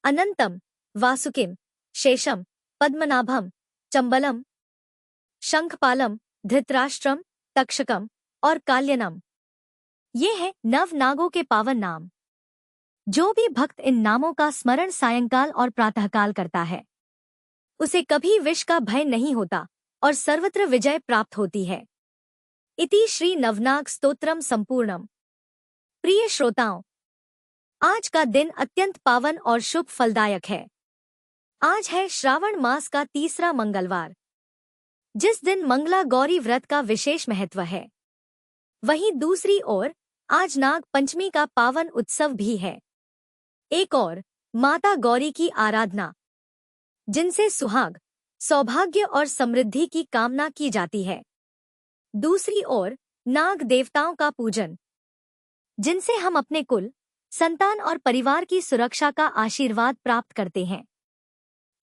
अनंतम, वासुकिम, शेषम, पद्मनाभम, चंबलम, शंखपालम, धृतराष्ट्रम, तक्षकम और काल्यनम। ये हैं नव नागों के पावन नाम। जो भी भक्त इन नामों का स्मरण सायंकाल और प्रातःकाल करता है, उसे कभी विष का भय नहीं होता और सर्वत्र विजय प्राप्त होती है। इति श्री नवनाग स्तोत्रम संपूर्णम। प्रिय श्रोताओं, आज का दिन अत्यंत पावन और शुभ फलदायक है। आज है श्रावण मास का तीसरा मंगलवार, जिस दिन मंगला गौरी व्रत का विशेष महत्व है। वहीं दूसरी ओर आज नाग पंचमी का पावन उत्सव भी है। एक और माता गौरी की आराधना, जिनसे सुहाग, सौभाग्य और समृद्धि की कामना की जाती है। दूसरी ओर नाग देवताओं का पूजन, जिनसे हम अपने कुल, संतान और परिवार की सुरक्षा का आशीर्वाद प्राप्त करते हैं।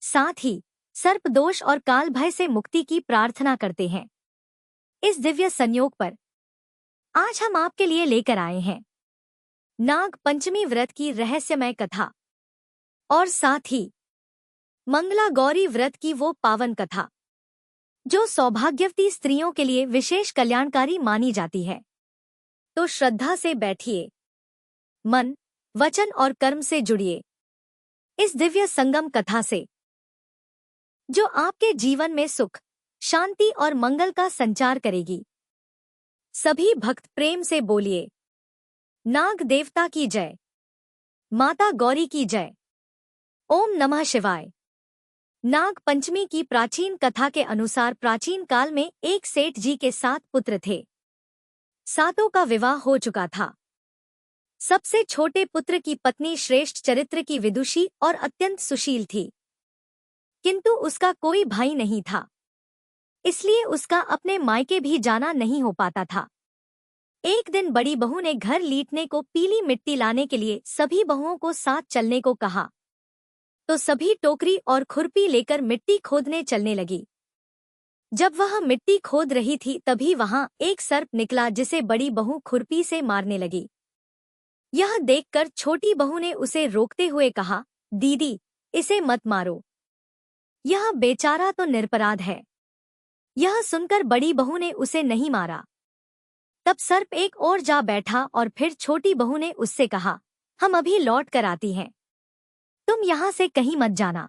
साथ ही सर्प दोष और काल भय से मुक्ति की प्रार्थना करते हैं। इस दिव्य संयोग पर आज हम आपके लिए लेकर आए हैं नाग पंचमी व्रत की रहस्यमय कथा और साथ ही मंगला गौरी व्रत की वो पावन कथा जो सौभाग्यवती स्त्रियों के लिए विशेष कल्याणकारी मानी जाती है। तो श्रद्धा से बैठिए, मन, वचन और कर्म से जुड़िए इस दिव्य संगम कथा से, जो आपके जीवन में सुख, शांति और मंगल का संचार करेगी। सभी भक्त प्रेम से बोलिए, नाग देवता की जय, माता गौरी की जय, ओम नमः शिवाय। नाग पंचमी की प्राचीन कथा के अनुसार प्राचीन काल में एक सेठ जी के 7 पुत्र थे। सातों का विवाह हो चुका था। सबसे छोटे पुत्र की पत्नी श्रेष्ठ चरित्र की विदुषी और अत्यंत सुशील थी, किंतु उसका कोई भाई नहीं था, इसलिए उसका अपने मायके भी जाना नहीं हो पाता था। एक दिन बड़ी बहू ने घर लीपने को पीली मिट्टी लाने के लिए सभी बहुओं को साथ चलने को कहा, तो सभी टोकरी और खुरपी लेकर मिट्टी खोदने चलने लगी। जब वह मिट्टी खोद रही थी तभी वहां एक सर्प निकला, जिसे बड़ी बहू खुरपी से मारने लगी। यह देखकर छोटी बहू ने उसे रोकते हुए कहा, दीदी, इसे मत मारो, यह बेचारा तो निरपराध है। यह सुनकर बड़ी बहू ने उसे नहीं मारा। तब सर्प एक ओर जा बैठा और फिर छोटी बहू ने उससे कहा, हम अभी लौट कर आती हैं, तुम यहाँ से कहीं मत जाना।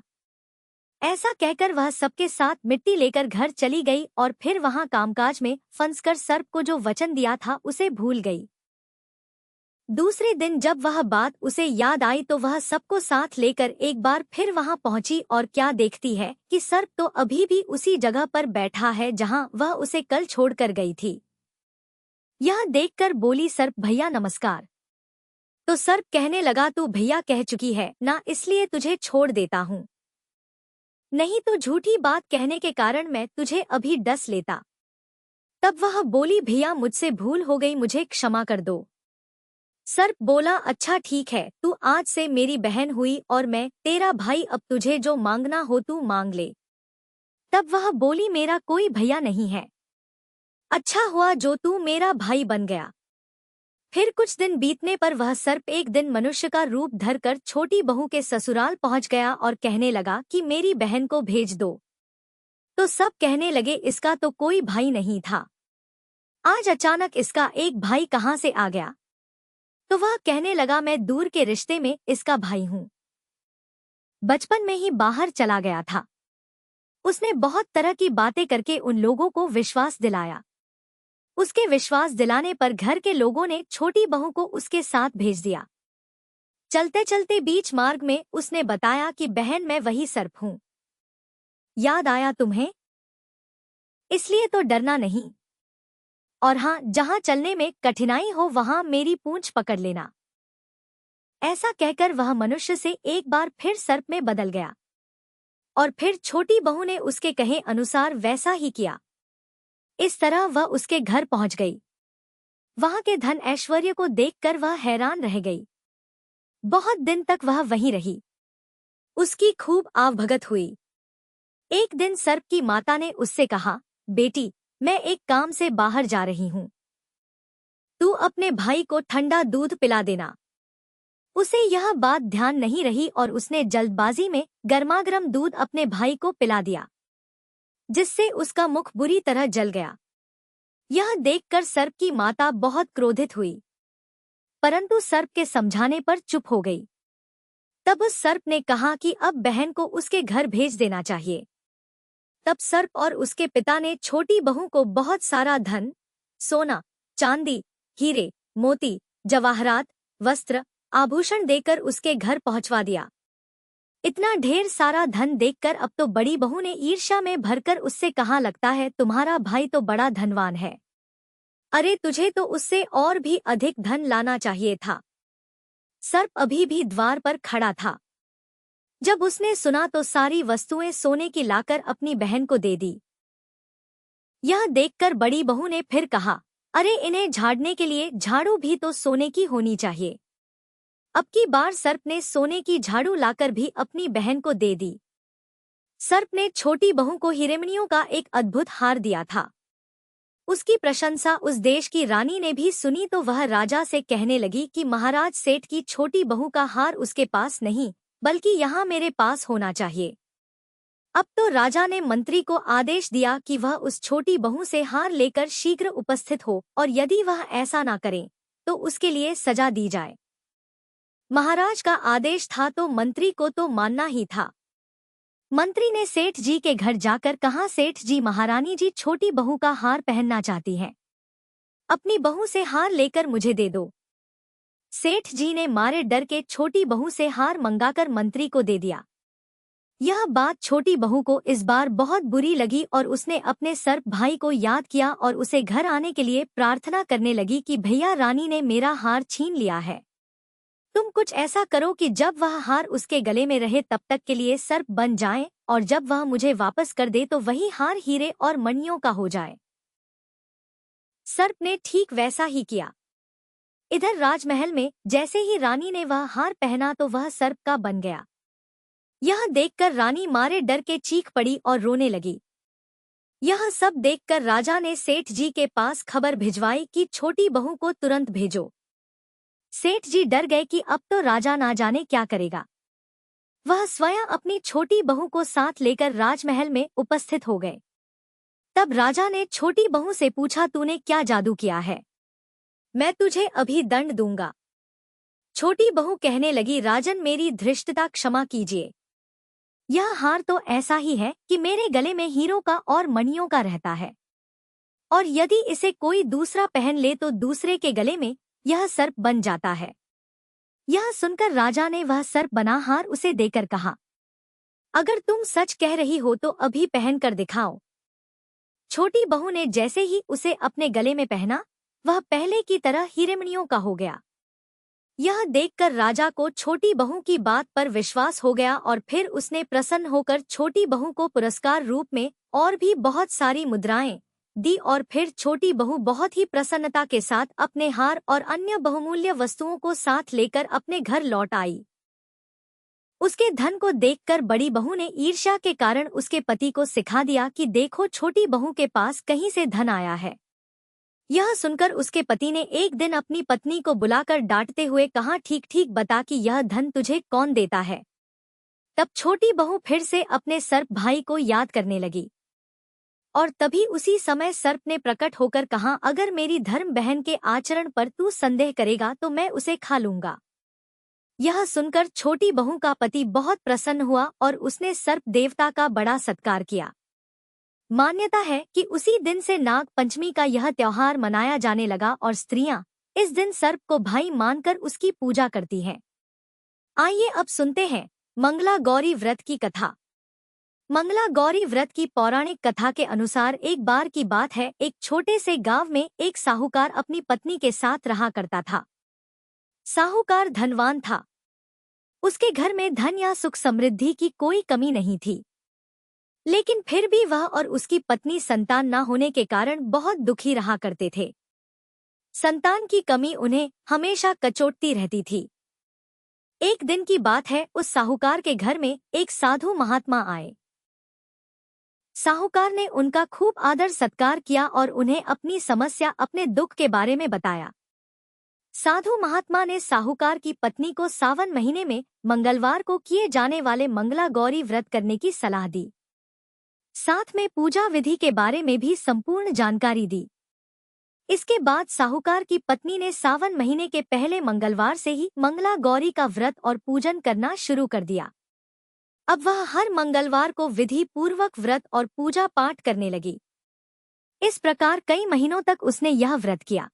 ऐसा कहकर वह सबके साथ मिट्टी लेकर घर चली गई और फिर वहां कामकाज में फंसकर सर्प को जो वचन दिया था उसे भूल गई। दूसरे दिन जब वह बात उसे याद आई तो वह सबको साथ लेकर एक बार फिर वहां पहुंची और क्या देखती है कि सर्प तो अभी भी उसी जगह पर बैठा है जहां वह उसे कल छोड़कर गई थी। यह देखकर बोली, सर्प भैया नमस्कार। तो सर्प कहने लगा, तू भैया कह चुकी है ना, इसलिए तुझे छोड़ देता हूँ, नहीं तो झूठी बात कहने के कारण मैं तुझे अभी डस लेता। तब वह बोली, भैया मुझसे भूल हो गई, मुझे क्षमा कर दो। सर्प बोला, अच्छा ठीक है, तू आज से मेरी बहन हुई और मैं तेरा भाई, अब तुझे जो मांगना हो तू मांग ले। तब वह बोली, मेरा कोई भैया नहीं है, अच्छा हुआ जो तू मेरा भाई बन गया। फिर कुछ दिन बीतने पर वह सर्प एक दिन मनुष्य का रूप धरकर छोटी बहू के ससुराल पहुंच गया और कहने लगा कि मेरी बहन को भेज दो। तो सब कहने लगे, इसका तो कोई भाई नहीं था, आज अचानक इसका एक भाई कहाँ से आ गया। तो वह कहने लगा, मैं दूर के रिश्ते में इसका भाई हूँ, बचपन में ही बाहर चला गया था। उसने बहुत तरह की बातें करके उन लोगों को विश्वास दिलाया। उसके विश्वास दिलाने पर घर के लोगों ने छोटी बहू को उसके साथ भेज दिया। चलते चलते बीच मार्ग में उसने बताया कि बहन, मैं वही सर्प हूँ, याद आया तुम्हें, इसलिए तो डरना नहीं, और हाँ, जहाँ चलने में कठिनाई हो वहाँ मेरी पूंछ पकड़ लेना। ऐसा कहकर वह मनुष्य से एक बार फिर सर्प में बदल गया और फिर छोटी बहू ने उसके कहे अनुसार वैसा ही किया। इस तरह वह उसके घर पहुंच गई। वहां के धन ऐश्वर्य को देखकर वह हैरान रह गई। बहुत दिन तक वह वहीं रही। उसकी खूब आवभगत हुई। एक दिन सर्प की माता ने उससे कहा, बेटी, मैं एक काम से बाहर जा रही हूँ, तू अपने भाई को ठंडा दूध पिला देना। उसे यह बात ध्यान नहीं रही और उसने जल्दबाजी में गर्मागर्म दूध अपने भाई को पिला दिया, जिससे उसका मुख बुरी तरह जल गया। यह देखकर सर्प की माता बहुत क्रोधित हुई, परंतु सर्प के समझाने पर चुप हो गई। तब उस सर्प ने कहा कि अब बहन को उसके घर भेज देना चाहिए। तब सर्प और उसके पिता ने छोटी बहू को बहुत सारा धन, सोना, चांदी, हीरे, मोती, जवाहरात, वस्त्र, आभूषण देकर उसके घर पहुंचवा दिया। इतना ढेर सारा धन देखकर अब तो बड़ी बहू ने ईर्ष्या में भरकर उससे कहा, लगता है तुम्हारा भाई तो बड़ा धनवान है। अरे तुझे तो उससे और भी अधिक धन लाना चाहिए था। सर्प अभी भी द्वार पर खड़ा था। जब उसने सुना तो सारी वस्तुएं सोने की लाकर अपनी बहन को दे दी। यह देखकर बड़ी बहू ने फिर कहा, अरे इन्हें झाड़ने के लिए झाड़ू भी तो सोने की होनी चाहिए। अब की बार सर्प ने सोने की झाड़ू लाकर भी अपनी बहन को दे दी। सर्प ने छोटी बहू को हीरेमणियों का एक अद्भुत हार दिया था। उसकी प्रशंसा उस देश की रानी ने भी सुनी तो वह राजा से कहने लगी कि महाराज सेठ की छोटी बहू का हार उसके पास नहीं, बल्कि यहाँ मेरे पास होना चाहिए। अब तो राजा ने मंत्री को आदेश दिया कि वह उस छोटी बहू से हार लेकर शीघ्र उपस्थित हो, और यदि वह ऐसा ना करे तो उसके लिए सजा दी जाए। महाराज का आदेश था तो मंत्री को तो मानना ही था। मंत्री ने सेठ जी के घर जाकर कहा, सेठ जी, महारानी जी छोटी बहू का हार पहनना चाहती हैं। अपनी बहू से हार लेकर मुझे दे दो। सेठ जी ने मारे डर के छोटी बहू से हार मंगाकर मंत्री को दे दिया। यह बात छोटी बहू को इस बार बहुत बुरी लगी और उसने अपने सर्प भाई को याद किया और उसे घर आने के लिए प्रार्थना करने लगी कि भैया, रानी ने मेरा हार छीन लिया है। तुम कुछ ऐसा करो कि जब वह हार उसके गले में रहे तब तक के लिए सर्प बन जाए, और जब वह मुझे वापस कर दे तो वही हार हीरे और मणियों का हो जाए। सर्प ने ठीक वैसा ही किया। इधर राजमहल में जैसे ही रानी ने वह हार पहना तो वह सर्प का बन गया। यह देखकर रानी मारे डर के चीख पड़ी और रोने लगी। यह सब देखकर राजा ने सेठ जी के पास खबर भिजवाई कि छोटी बहू को तुरंत भेजो। सेठ जी डर गए कि अब तो राजा ना जाने क्या करेगा। वह स्वयं अपनी छोटी बहू को साथ लेकर राजमहल में उपस्थित हो गए। तब राजा ने छोटी बहू से पूछा, तूने क्या जादू किया है? मैं तुझे अभी दंड दूंगा। छोटी बहू कहने लगी, राजन, मेरी धृष्टता क्षमा कीजिए। यह हार तो ऐसा ही है कि मेरे गले में हीरों का और मणियों का रहता है, और यदि इसे कोई दूसरा पहन ले तो दूसरे के गले में यह सर्प बन जाता है। यह सुनकर राजा ने वह सर्प बना हार उसे देकर कहा, अगर तुम सच कह रही हो तो अभी पहन कर दिखाओ। छोटी बहू ने जैसे ही उसे अपने गले में पहना, वह पहले की तरह हीरेमणियों का हो गया। यह देखकर राजा को छोटी बहू की बात पर विश्वास हो गया और फिर उसने प्रसन्न होकर छोटी बहू को पुरस्कार रूप में और भी बहुत सारी मुद्राएं दी, और फिर छोटी बहू बहुत ही प्रसन्नता के साथ अपने हार और अन्य बहुमूल्य वस्तुओं को साथ लेकर अपने घर लौट आई। उसके धन को देखकर बड़ी बहू ने ईर्ष्या के कारण उसके पति को सिखा दिया कि देखो, छोटी बहू के पास कहीं से धन आया है। यह सुनकर उसके पति ने एक दिन अपनी पत्नी को बुलाकर डांटते हुए कहा, ठीक ठीक बता कि यह धन तुझे कौन देता है। तब छोटी बहू फिर से अपने सर्प भाई को याद करने लगी, और तभी उसी समय सर्प ने प्रकट होकर कहा, अगर मेरी धर्म बहन के आचरण पर तू संदेह करेगा तो मैं उसे खा लूंगा। यह सुनकर छोटी बहू का पति बहुत प्रसन्न हुआ और उसने सर्प देवता का बड़ा सत्कार किया। मान्यता है कि उसी दिन से नाग पंचमी का यह त्योहार मनाया जाने लगा और स्त्रियां इस दिन सर्प को भाई मानकर उसकी पूजा करती हैं। आइए अब सुनते हैं मंगला गौरी व्रत की कथा। मंगला गौरी व्रत की पौराणिक कथा के अनुसार एक बार की बात है, एक छोटे से गांव में एक साहूकार अपनी पत्नी के साथ रहा करता था। साहूकार धनवान था। उसके घर में धन या सुख समृद्धि की कोई कमी नहीं थी, लेकिन फिर भी वह और उसकी पत्नी संतान न होने के कारण बहुत दुखी रहा करते थे। संतान की कमी उन्हें हमेशा कचोटती रहती थी। एक दिन की बात है, उस साहूकार के घर में एक साधु महात्मा आए। साहूकार ने उनका खूब आदर सत्कार किया और उन्हें अपनी समस्या, अपने दुख के बारे में बताया। साधु महात्मा ने साहूकार की पत्नी को सावन महीने में मंगलवार को किए जाने वाले मंगला गौरी व्रत करने की सलाह दी। साथ में पूजा विधि के बारे में भी संपूर्ण जानकारी दी। इसके बाद साहूकार की पत्नी ने सावन महीने के पहले मंगलवार से ही मंगला गौरी का व्रत और पूजन करना शुरू कर दिया। अब वह हर मंगलवार को विधि पूर्वक व्रत और पूजा पाठ करने लगी। इस प्रकार कई महीनों तक उसने यह व्रत किया।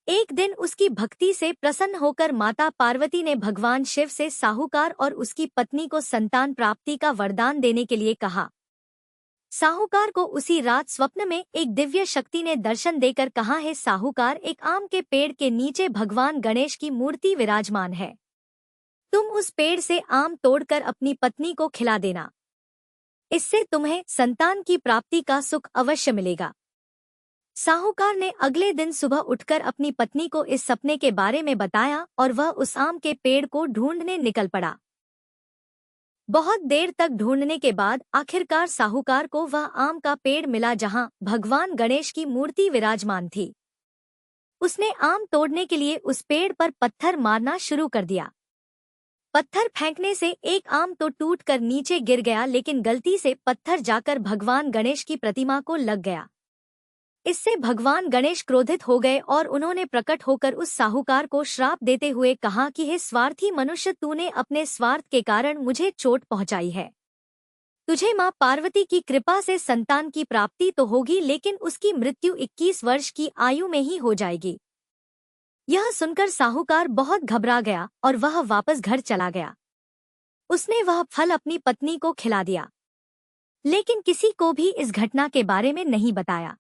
एक दिन उसकी भक्ति से प्रसन्न होकर माता पार्वती ने भगवान शिव से साहूकार और उसकी पत्नी को संतान प्राप्ति का वरदान देने के लिए कहा। साहूकार को उसी रात स्वप्न में एक दिव्य शक्ति ने दर्शन देकर कहा, है साहूकार, एक आम के पेड़ के नीचे भगवान गणेश की मूर्ति विराजमान है। तुम उस पेड़ से आम तोड़कर अपनी पत्नी को खिला देना। इससे तुम्हें संतान की प्राप्ति का सुख अवश्य मिलेगा। साहूकार ने अगले दिन सुबह उठकर अपनी पत्नी को इस सपने के बारे में बताया और वह उस आम के पेड़ को ढूंढने निकल पड़ा। बहुत देर तक ढूंढने के बाद आखिरकार साहूकार को वह आम का पेड़ मिला जहां भगवान गणेश की मूर्ति विराजमान थी। उसने आम तोड़ने के लिए उस पेड़ पर पत्थर मारना शुरू कर दिया। पत्थर फेंकने से एक आम तो टूटकर नीचे गिर गया, लेकिन गलती से पत्थर जाकर भगवान गणेश की प्रतिमा को लग गया। इससे भगवान गणेश क्रोधित हो गए और उन्होंने प्रकट होकर उस साहूकार को श्राप देते हुए कहा कि हे स्वार्थी मनुष्य, तूने अपने स्वार्थ के कारण मुझे चोट पहुंचाई है। तुझे मां पार्वती की कृपा से संतान की प्राप्ति तो होगी, लेकिन उसकी मृत्यु 21 वर्ष की आयु में ही हो जाएगी। यह सुनकर साहूकार बहुत घबरा गया और वह वापस घर चला गया। उसने वह फल अपनी पत्नी को खिला दिया, लेकिन किसी को भी इस घटना के बारे में नहीं बताया।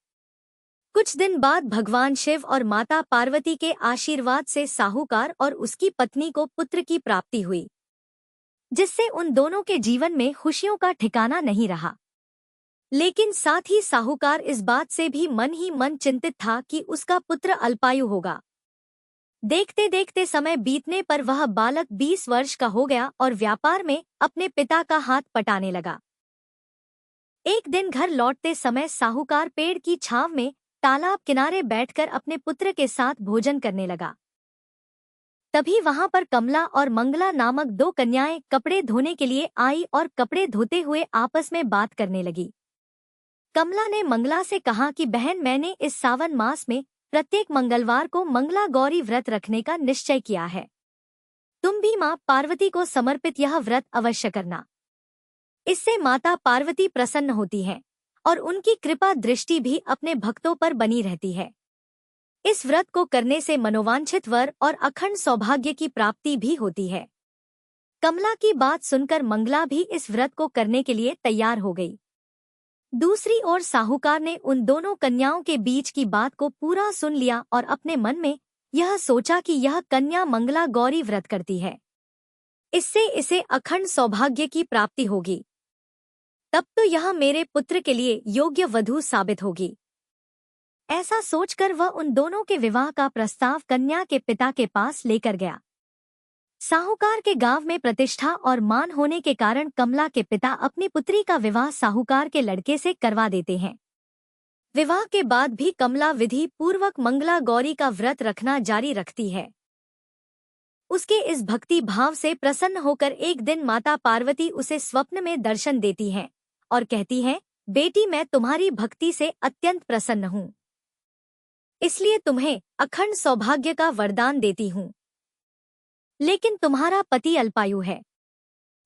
कुछ दिन बाद भगवान शिव और माता पार्वती के आशीर्वाद से साहूकार और उसकी पत्नी को पुत्र की प्राप्ति हुई, जिससे उन दोनों के जीवन में खुशियों का ठिकाना नहीं रहा। लेकिन साथ ही साहूकार इस बात से भी मन ही मन चिंतित था कि उसका पुत्र अल्पायु होगा। देखते देखते समय बीतने पर वह बालक 20 वर्ष का हो गया और व्यापार में अपने पिता का हाथ पटाने लगा। एक दिन घर लौटते समय साहूकार पेड़ की छांव में तालाब किनारे बैठकर अपने पुत्र के साथ भोजन करने लगा। तभी वहां पर कमला और मंगला नामक 2 कन्याएं कपड़े धोने के लिए आई और कपड़े धोते हुए आपस में बात करने लगी। कमला ने मंगला से कहा कि बहन, मैंने इस सावन मास में प्रत्येक मंगलवार को मंगला गौरी व्रत रखने का निश्चय किया है। तुम भी मां पार्वती को समर्पित यह व्रत अवश्य करना। इससे माता पार्वती प्रसन्न होती हैं और उनकी कृपा दृष्टि भी अपने भक्तों पर बनी रहती है। इस व्रत को करने से मनोवांछित वर और अखंड सौभाग्य की प्राप्ति भी होती है। कमला की बात सुनकर मंगला भी इस व्रत को करने के लिए तैयार हो गई। दूसरी ओर साहूकार ने उन दोनों कन्याओं के बीच की बात को पूरा सुन लिया और अपने मन में यह सोचा कि यह कन्या मंगला गौरी व्रत करती है, इससे इसे अखंड सौभाग्य की प्राप्ति होगी। तब तो यह मेरे पुत्र के लिए योग्य वधू साबित होगी। ऐसा सोचकर वह उन दोनों के विवाह का प्रस्ताव कन्या के पिता के पास लेकर गया। साहूकार के गांव में प्रतिष्ठा और मान होने के कारण कमला के पिता अपनी पुत्री का विवाह साहूकार के लड़के से करवा देते हैं। विवाह के बाद भी कमला विधि पूर्वक मंगला गौरी का व्रत रखना जारी रखती है। उसके इस भक्ति भाव से प्रसन्न होकर एक दिन माता पार्वती उसे स्वप्न में दर्शन देती हैं और कहती हैं, बेटी, मैं तुम्हारी भक्ति से अत्यंत प्रसन्न हूँ, इसलिए तुम्हें अखंड सौभाग्य का वरदान देती हूँ। लेकिन तुम्हारा पति अल्पायु है,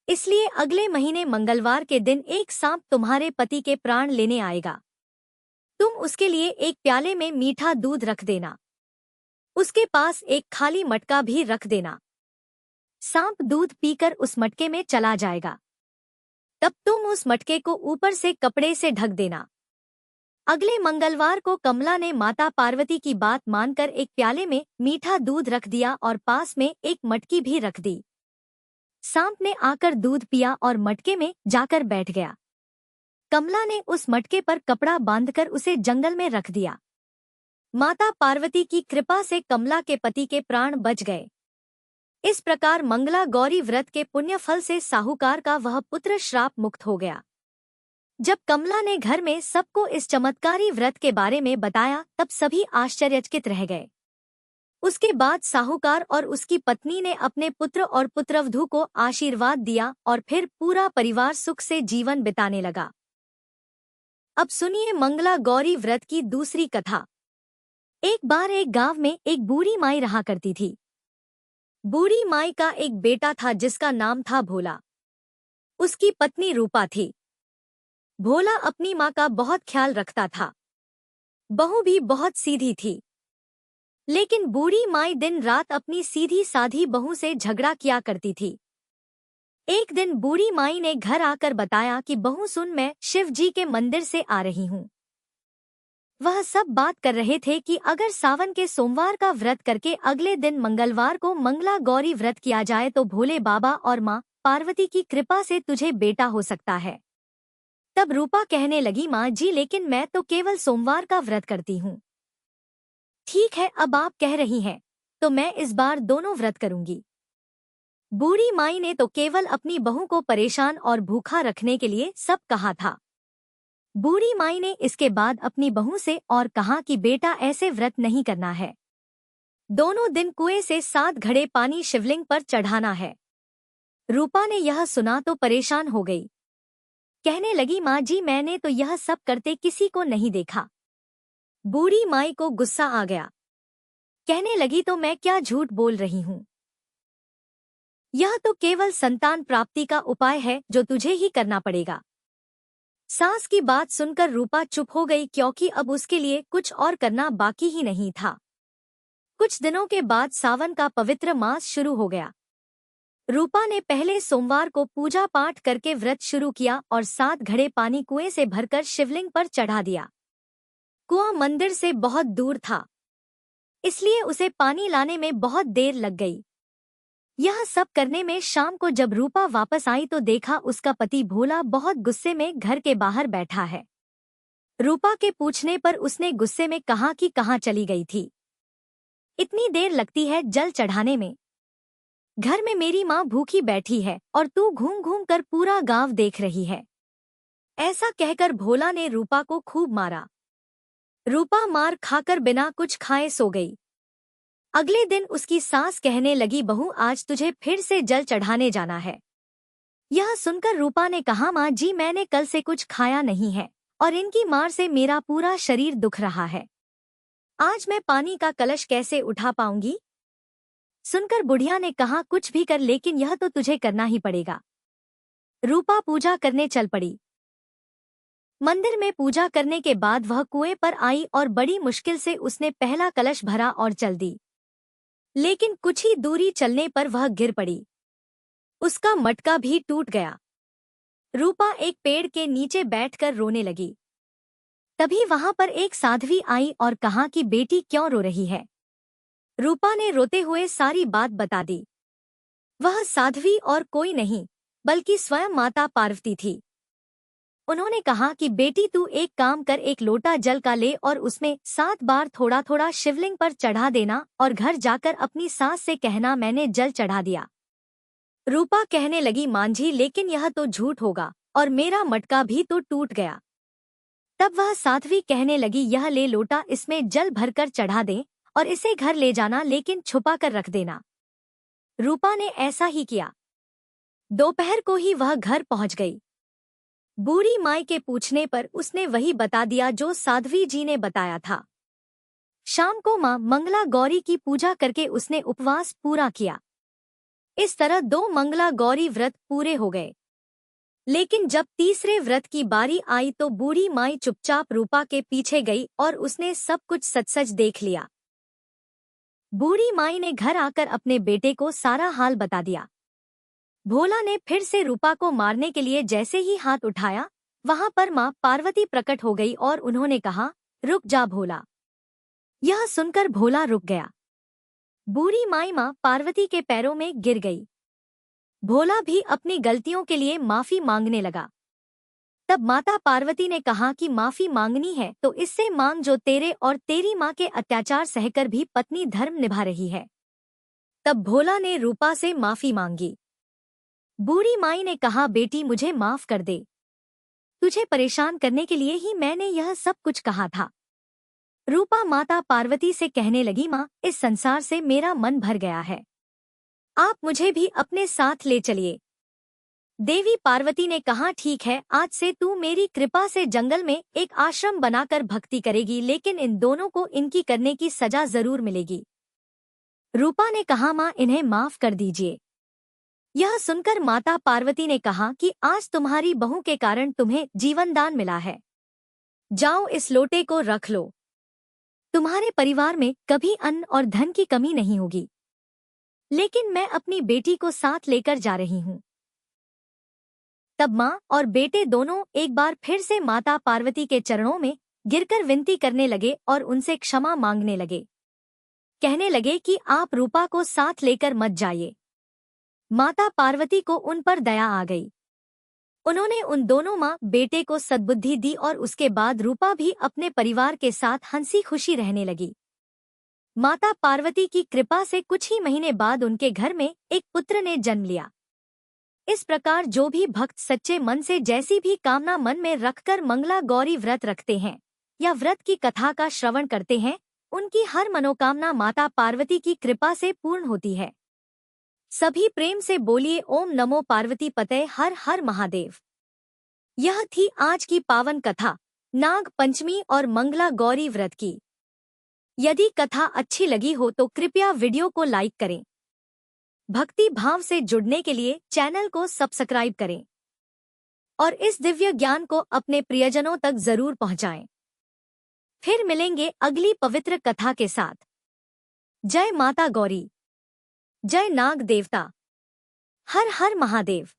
इसलिए अगले महीने मंगलवार के दिन एक सांप तुम्हारे पति के प्राण लेने आएगा। तुम उसके लिए एक प्याले में मीठा दूध रख देना। उसके पास एक खाली मटका भी रख देना। सांप दूध पीकर उस मटके में चला जाएगा। तब तुम उस मटके को ऊपर से कपड़े से ढक देना। अगले मंगलवार को कमला ने माता पार्वती की बात मानकर एक प्याले में मीठा दूध रख दिया और पास में एक मटकी भी रख दी। सांप ने आकर दूध पिया और मटके में जाकर बैठ गया। कमला ने उस मटके पर कपड़ा बांधकर उसे जंगल में रख दिया। माता पार्वती की कृपा से कमला के पति के प्राण बच गए। इस प्रकार मंगला गौरी व्रत के पुण्य फल से साहूकार का वह पुत्र श्राप मुक्त हो गया। जब कमला ने घर में सबको इस चमत्कारी व्रत के बारे में बताया, तब सभी आश्चर्यचकित रह गए। उसके बाद साहूकार और उसकी पत्नी ने अपने पुत्र और पुत्रवधू को आशीर्वाद दिया और फिर पूरा परिवार सुख से जीवन बिताने लगा। अब सुनिए मंगला गौरी व्रत की दूसरी कथा। एक बार एक गांव में एक बूढ़ी माई रहा करती थी। बूढ़ी माई का एक बेटा था जिसका नाम था भोला। उसकी पत्नी रूपा थी। भोला अपनी माँ का बहुत ख्याल रखता था। बहू भी बहुत सीधी थी। लेकिन बूढ़ी माई दिन रात अपनी सीधी साधी बहू से झगड़ा किया करती थी। एक दिन बूढ़ी माई ने घर आकर बताया कि बहू सुन, मैं शिव जी के मंदिर से आ रही हूँ। वह सब बात कर रहे थे कि अगर सावन के सोमवार का व्रत करके अगले दिन मंगलवार को मंगला गौरी व्रत किया जाए तो भोले बाबा और माँ पार्वती की कृपा से तुझे बेटा हो सकता है। तब रूपा कहने लगी, माँ जी लेकिन मैं तो केवल सोमवार का व्रत करती हूँ। ठीक है, अब आप कह रही हैं तो मैं इस बार दोनों व्रत करूंगी। बूढ़ी माई ने तो केवल अपनी बहू को परेशान और भूखा रखने के लिए सब कहा था। बूढ़ी माई ने इसके बाद अपनी बहू से और कहा कि बेटा ऐसे व्रत नहीं करना है। दोनों दिन कुएं से 7 घड़े पानी शिवलिंग पर चढ़ाना है। रूपा ने यह सुना तो परेशान हो गई। कहने लगी, माँ जी मैंने तो यह सब करते किसी को नहीं देखा। बूढ़ी माई को गुस्सा आ गया। कहने लगी, तो मैं क्या झूठ बोल रही हूँ। यह तो केवल संतान प्राप्ति का उपाय है जो तुझे ही करना पड़ेगा। सास की बात सुनकर रूपा चुप हो गई क्योंकि अब उसके लिए कुछ और करना बाकी ही नहीं था। कुछ दिनों के बाद सावन का पवित्र मास शुरू हो गया। रूपा ने पहले सोमवार को पूजा पाठ करके व्रत शुरू किया और 7 घड़े पानी कुएं से भरकर शिवलिंग पर चढ़ा दिया। कुआं मंदिर से बहुत दूर था, इसलिए उसे पानी लाने में बहुत देर लग गई। यह सब करने में शाम को जब रूपा वापस आई तो देखा उसका पति भोला बहुत गुस्से में घर के बाहर बैठा है। रूपा के पूछने पर उसने गुस्से में कहा कि कहाँ चली गई थी। इतनी देर लगती है जल चढ़ाने में। घर में मेरी माँ भूखी बैठी है और तू घूम घूम कर पूरा गांव देख रही है। ऐसा कहकर भोला ने रूपा को खूब मारा। रूपा मार खाकर बिना कुछ खाए सो गई। अगले दिन उसकी सास कहने लगी, बहू आज तुझे फिर से जल चढ़ाने जाना है। यह सुनकर रूपा ने कहा, माँ जी मैंने कल से कुछ खाया नहीं है और इनकी मार से मेरा पूरा शरीर दुख रहा है। आज मैं पानी का कलश कैसे उठा पाऊंगी। सुनकर बुढ़िया ने कहा, कुछ भी कर लेकिन यह तो तुझे करना ही पड़ेगा। रूपा पूजा करने चल पड़ी। मंदिर में पूजा करने के बाद वह कुएं पर आई और बड़ी मुश्किल से उसने पहला कलश भरा और चल दी। लेकिन कुछ ही दूरी चलने पर वह गिर पड़ी। उसका मटका भी टूट गया। रूपा एक पेड़ के नीचे बैठकर रोने लगी। तभी वहां पर एक साध्वी आई और कहा कि बेटी क्यों रो रही है। रूपा ने रोते हुए सारी बात बता दी। वह साध्वी और कोई नहीं बल्कि स्वयं माता पार्वती थी। उन्होंने कहा कि बेटी तू एक काम कर, एक लोटा जल का ले और उसमें 7 बार थोड़ा थोड़ा शिवलिंग पर चढ़ा देना और घर जाकर अपनी सास से कहना मैंने जल चढ़ा दिया। रूपा कहने लगी, मांझी लेकिन यह तो झूठ होगा और मेरा मटका भी तो टूट गया। तब वह साध्वी कहने लगी, यह ले लोटा, इसमें जल भरकर चढ़ा दे और इसे घर ले जाना लेकिन छुपा कर रख देना। रूपा ने ऐसा ही किया। दोपहर को ही वह घर पहुंच गई। बूढ़ी माई के पूछने पर उसने वही बता दिया जो साध्वी जी ने बताया था। शाम को मां मंगला गौरी की पूजा करके उसने उपवास पूरा किया। इस तरह 2 मंगला गौरी व्रत पूरे हो गए। लेकिन जब तीसरे व्रत की बारी आई तो बूढ़ी माई चुपचाप रूपा के पीछे गई और उसने सब कुछ सच देख लिया। बूढ़ी माई ने घर आकर अपने बेटे को सारा हाल बता दिया। भोला ने फिर से रूपा को मारने के लिए जैसे ही हाथ उठाया, वहां पर मां पार्वती प्रकट हो गई और उन्होंने कहा, रुक जा भोला। यह सुनकर भोला रुक गया। बूढ़ी माई मां पार्वती के पैरों में गिर गई। भोला भी अपनी गलतियों के लिए माफी मांगने लगा। तब माता पार्वती ने कहा कि माफी मांगनी है तो इससे मांग जो तेरे और तेरी मां के अत्याचार सहकर भी पत्नी धर्म निभा रही है। तब भोला ने रूपा से माफी मांगी। बूढ़ी माई ने कहा, बेटी मुझे माफ कर दे। तुझे परेशान करने के लिए ही मैंने यह सब कुछ कहा था। रूपा माता पार्वती से कहने लगी, माँ, इस संसार से मेरा मन भर गया है, आप मुझे भी अपने साथ ले चलिए। देवी पार्वती ने कहा, ठीक है, आज से तू मेरी कृपा से जंगल में एक आश्रम बनाकर भक्ति करेगी, लेकिन इन दोनों को इनकी करने की सजा जरूर मिलेगी। रूपा ने कहा, माँ, इन्हें माफ कर दीजिए। यह सुनकर माता पार्वती ने कहा कि आज तुम्हारी बहू के कारण तुम्हें जीवनदान मिला है, जाओ इस लोटे को रख लो, तुम्हारे परिवार में कभी अन्न और धन की कमी नहीं होगी, लेकिन मैं अपनी बेटी को साथ लेकर जा रही हूँ। तब माँ और बेटे दोनों एक बार फिर से माता पार्वती के चरणों में गिरकर विनती करने लगे और उनसे क्षमा मांगने लगे। कहने लगे कि आप रूपा को साथ लेकर मत जाइए। माता पार्वती को उन पर दया आ गई। उन्होंने उन दोनों माँ बेटे को सद्बुद्धि दी और उसके बाद रूपा भी अपने परिवार के साथ हंसी खुशी रहने लगी। माता पार्वती की कृपा से कुछ ही महीने बाद उनके घर में एक पुत्र ने जन्म लिया। इस प्रकार जो भी भक्त सच्चे मन से जैसी भी कामना मन में रखकर मंगला गौरी व्रत रखते हैं या व्रत की कथा का श्रवण करते हैं, उनकी हर मनोकामना माता पार्वती की कृपा से पूर्ण होती है। सभी प्रेम से बोलिए, ओम नमो पार्वती पतये हर हर महादेव। यह थी आज की पावन कथा नाग पंचमी और मंगला गौरी व्रत की। यदि कथा अच्छी लगी हो तो कृपया वीडियो को लाइक करें। भक्ति भाव से जुड़ने के लिए चैनल को सब्सक्राइब करें और इस दिव्य ज्ञान को अपने प्रियजनों तक जरूर पहुंचाएं। फिर मिलेंगे अगली पवित्र कथा के साथ। जय माता गौरी, जय नाग देवता, हर हर महादेव।